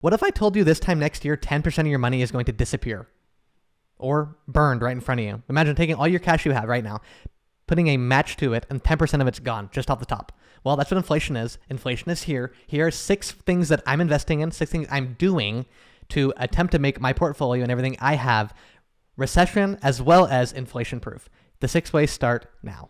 What if I told you this time next year, 10% of your money is going to disappear or burned right in front of you? Imagine taking all your cash you have right now, putting a match to it, and 10% of it's gone just off the top. Well, that's what inflation is. Inflation is here. Here are 6 things that I'm investing in, 6 things I'm doing to attempt to make my portfolio and everything I have recession as well as inflation proof. The 6 ways start now.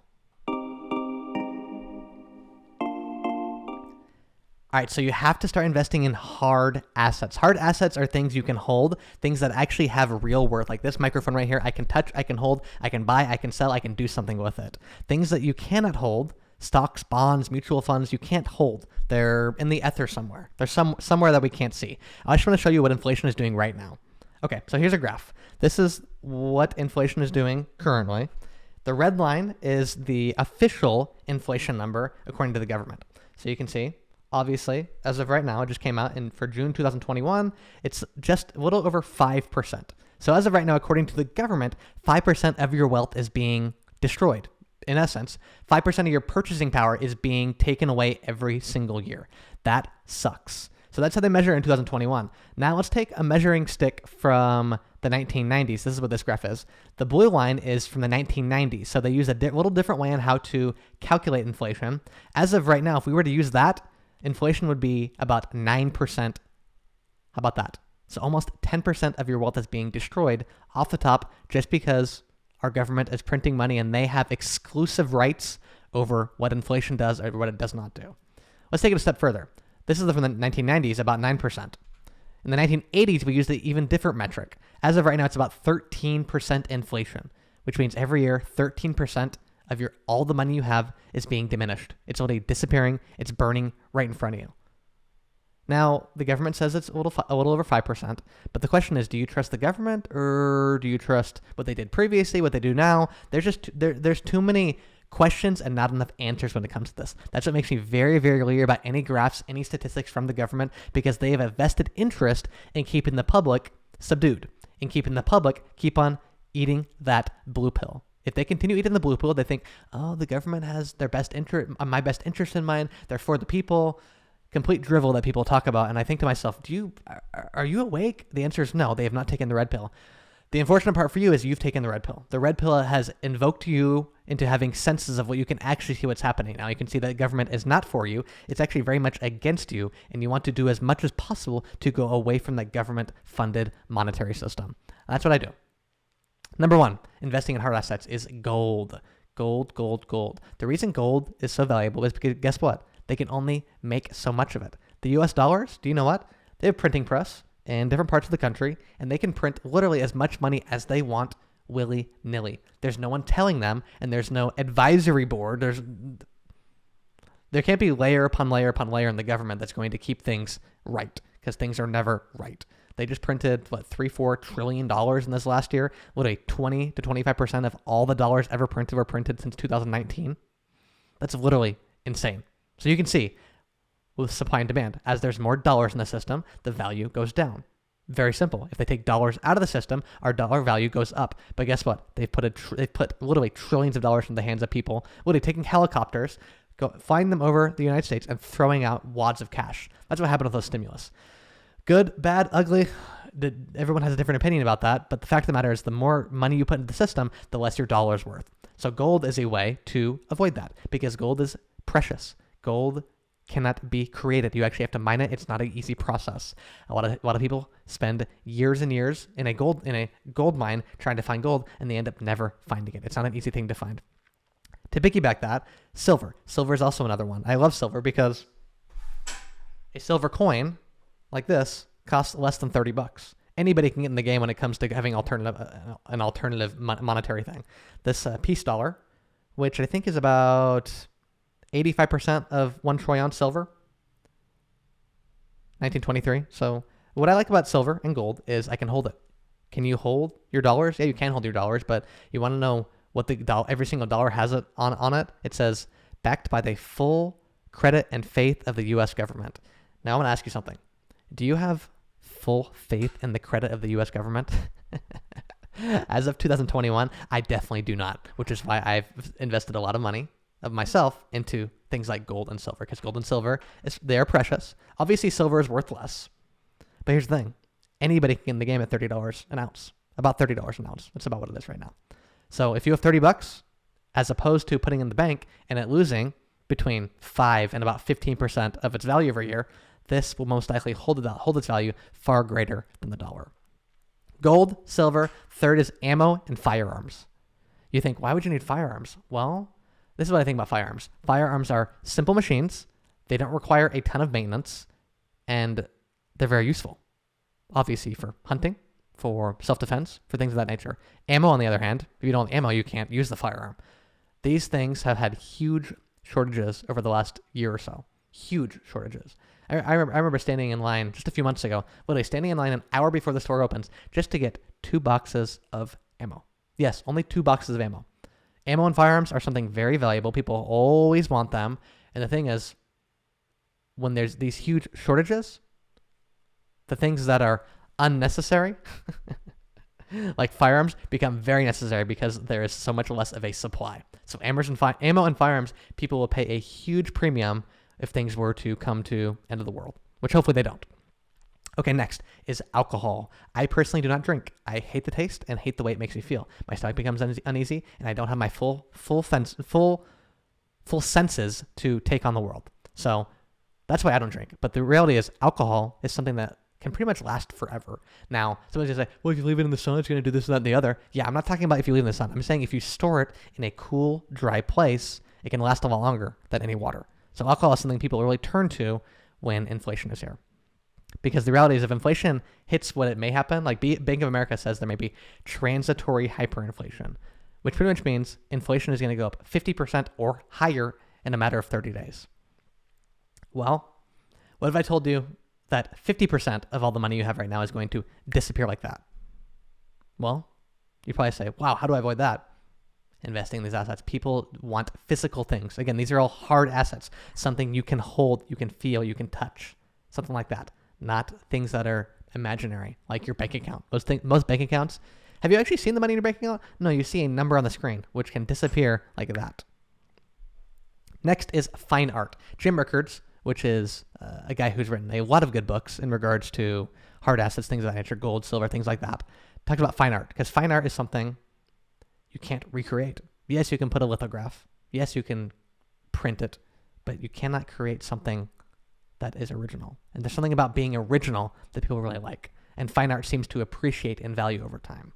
All right, so you have to start investing in hard assets. Hard assets are things you can hold, things that actually have real worth. Like this microphone right here, I can touch, I can hold, I can buy, I can sell, I can do something with it. Things that you cannot hold, stocks, bonds, mutual funds, you can't hold. They're in the ether somewhere. They're somewhere that we can't see. I just want to show you what inflation is doing right now. Okay, so here's a graph. This is what inflation is doing currently. The red line is the official inflation number according to the government. So you can see, obviously, as of right now, it just came out, and for June 2021, it's just a little over 5%. So as of right now, according to the government, 5% of your wealth is being destroyed. In essence, 5% of your purchasing power is being taken away every single year. That sucks. So that's how they measure in 2021. Now let's take a measuring stick from the 1990s. This is what this graph is. The blue line is from the 1990s. So they use a little different way on how to calculate inflation. As of right now, if we were to use that, inflation would be about 9%. How about that? So almost 10% of your wealth is being destroyed off the top just because our government is printing money and they have exclusive rights over what inflation does or what it does not do. Let's take it a step further. This is from the 1990s, about 9%. In the 1980s, we used an even different metric. As of right now, it's about 13% inflation, which means every year, 13% of all the money you have is being diminished. It's already disappearing. It's burning right in front of you. Now, the government says it's a little over 5%, but the question is, do you trust the government or do you trust what they did previously, what they do now? There's too many questions and not enough answers when it comes to this. That's what makes me very, very leery about any graphs, any statistics from the government, because they have a vested interest in keeping the public subdued, in keeping the public keep on eating that blue pill. If they continue eating the blue pill, they think, oh, the government has their best interest, my best interest in mind. They're for the people. Complete drivel that people talk about. And I think to myself, are you awake? The answer is no. They have not taken the red pill. The unfortunate part for you is you've taken the red pill. The red pill has invoked you into having senses of what you can actually see what's happening. Now you can see that government is not for you. It's actually very much against you, and you want to do as much as possible to go away from that government-funded monetary system. That's what I do. Number 1, investing in hard assets is gold. Gold, gold, gold. The reason gold is so valuable is because guess what? They can only make so much of it. The US dollars, do you know what? They have a printing press in different parts of the country, and they can print literally as much money as they want willy-nilly. There's no one telling them, and there's no advisory board. There can't be layer upon layer upon layer in the government that's going to keep things right, because things are never right. They just printed, $3-4 trillion in this last year. Literally 20 to 25% of all the dollars ever printed were printed since 2019. That's literally insane. So you can see, with supply and demand, as there's more dollars in the system, the value goes down. Very simple. If they take dollars out of the system, our dollar value goes up. But guess what? They've put literally trillions of dollars in the hands of people, literally taking helicopters, flying them over the United States and throwing out wads of cash. That's what happened with those stimulus. Good, bad, ugly. Everyone has a different opinion about that. But the fact of the matter is, the more money you put into the system, the less your dollar is worth. So gold is a way to avoid that, because gold is precious. Gold cannot be created. You actually have to mine it. It's not an easy process. A lot of people spend years and years in a gold mine trying to find gold, and they end up never finding it. It's not an easy thing to find. To piggyback that, silver. Silver is also another one. I love silver because a silver coin like this costs less than $30. Anybody can get in the game when it comes to having an alternative monetary thing. This peace dollar, which I think is about 85% of 1 troy ounce silver, 1923. So what I like about silver and gold is I can hold it. Can you hold your dollars? Yeah, you can hold your dollars, but you want to know what every single dollar has it on it. It says, backed by the full credit and faith of the U.S. government. Now I'm going to ask you something. Do you have full faith in the credit of the U.S. government? As of 2021, I definitely do not, which is why I've invested a lot of money of myself into things like gold and silver, because gold and silver, they are precious. Obviously, silver is worth less, But here's the thing. Anybody can get in the game at $30 an ounce. About $30 an ounce. That's about what it is right now. So if you have $30, as opposed to putting in the bank and it losing between 5 and about 15% of its value every year, this will most likely hold its value far greater than the dollar. Gold, silver, third is ammo and firearms. You think, why would you need firearms? Well, this is what I think about firearms. Firearms are simple machines. They don't require a ton of maintenance, and they're very useful. Obviously for hunting, for self-defense, for things of that nature. Ammo, on the other hand, if you don't have ammo, you can't use the firearm. These things have had huge shortages over the last year or so. Huge shortages. I remember standing in line just a few months ago, literally standing in line an hour before the store opens just to get 2 boxes of ammo. Yes, only 2 boxes of ammo. Ammo and firearms are something very valuable. People always want them. And the thing is, when there's these huge shortages, the things that are unnecessary, like firearms, become very necessary because there is so much less of a supply. So ammo and firearms, people will pay a huge premium if things were to come to end of the world, which hopefully they don't. Okay, next is alcohol. I personally do not drink. I hate the taste and hate the way it makes me feel. My stomach becomes uneasy, and I don't have my full senses to take on the world. So that's why I don't drink. But the reality is, alcohol is something that can pretty much last forever. Now, somebody's going to say, well, if you leave it in the sun, it's going to do this, that, and the other. Yeah, I'm not talking about if you leave it in the sun. I'm saying if you store it in a cool, dry place, it can last a lot longer than any water. So alcohol is something people really turn to when inflation is here. Because the reality is, if inflation hits what it may happen, like Bank of America says there may be transitory hyperinflation, which pretty much means inflation is going to go up 50% or higher in a matter of 30 days. Well, what if I told you that 50% of all the money you have right now is going to disappear like that? Well, you probably say, wow, how do I avoid that? Investing in these assets. People want physical things. Again, these are all hard assets. Something you can hold, you can feel, you can touch. Something like that. Not things that are imaginary, like your bank account. Most bank accounts, have you actually seen the money in your bank account? No, you see a number on the screen, which can disappear like that. Next is fine art. Jim Rickards, which is a guy who's written a lot of good books in regards to hard assets, things of that nature, gold, silver, things like that, talked about fine art, because fine art is something you can't recreate. Yes, you can put a lithograph. Yes, you can print it, but you cannot create something that is original. And there's something about being original that people really like. And fine art seems to appreciate in value over time.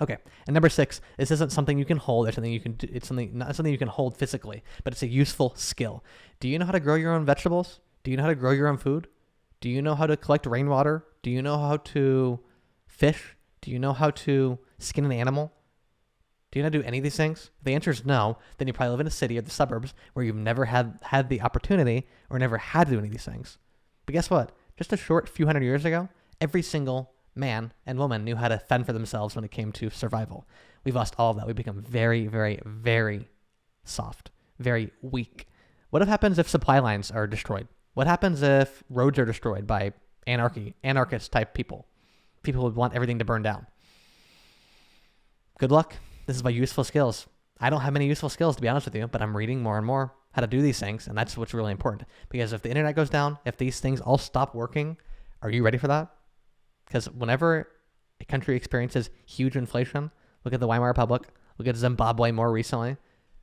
Okay, and number 6, this isn't something you can hold. It's something you can do. It's not something you can hold physically, but it's a useful skill. Do you know how to grow your own vegetables? Do you know how to grow your own food? Do you know how to collect rainwater? Do you know how to fish? Do you know how to skin an animal? Do you know how to do any of these things? If the answer is no, then you probably live in a city or the suburbs where you've never had the opportunity or never had to do any of these things. But guess what? Just a short few hundred years ago, every single man and woman knew how to fend for themselves when it came to survival. We've lost all of that. We've become very, very, very soft, very weak. What happens if supply lines are destroyed? What happens if roads are destroyed by anarchist type people? People would want everything to burn down. Good luck. This is my useful skills. I don't have many useful skills, to be honest with you, but I'm reading more and more how to do these things, and that's what's really important. Because if the internet goes down, if these things all stop working, are you ready for that? Because whenever a country experiences huge inflation, look at the Weimar Republic, look at Zimbabwe more recently.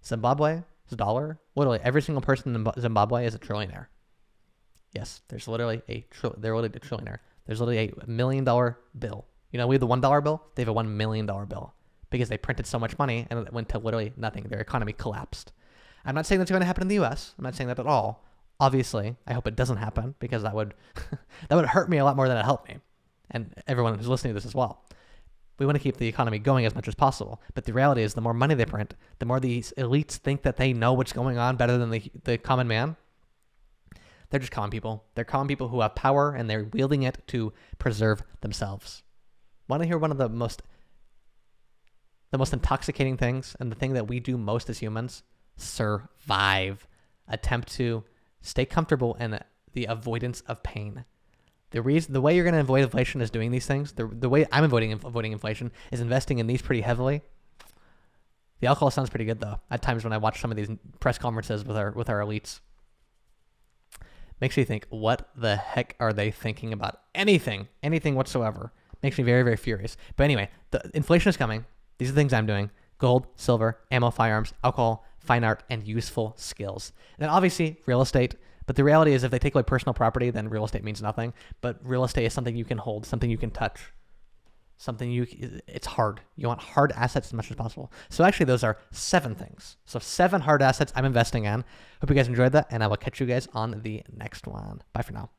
Zimbabwe's dollar, literally every single person in Zimbabwe is a trillionaire. Yes, there's literally they're literally a trillionaire. There's literally $1 million bill. You know, we have the $1 bill, they have a $1 million bill. Because they printed so much money and it went to literally nothing. Their economy collapsed. I'm not saying that's going to happen in the U.S. I'm not saying that at all. Obviously, I hope it doesn't happen because that would hurt me a lot more than it helped me. And everyone who's listening to this as well. We want to keep the economy going as much as possible. But the reality is the more money they print, the more these elites think that they know what's going on better than the common man. They're just common people. They're common people who have power and they're wielding it to preserve themselves. Want to hear one of the most intoxicating things and the thing that we do most as humans? Survive. Attempt to stay comfortable in the avoidance of pain. The way you're going to avoid inflation is doing these things. The way I'm avoiding inflation is investing in these pretty heavily. The alcohol sounds pretty good though. At times when I watch some of these press conferences with our elites. makes me think, what the heck are they thinking about? Anything whatsoever. Makes me very, very furious. But anyway, the inflation is coming. These are the things I'm doing: gold, silver, ammo, firearms, alcohol, fine art, and useful skills. And then obviously real estate. But the reality is, if they take away personal property, then real estate means nothing. But real estate is something you can hold, something you can touch, it's hard. You want hard assets as much as possible. So actually, those are 7 things. So 7 hard assets I'm investing in. Hope you guys enjoyed that, and I will catch you guys on the next one. Bye for now.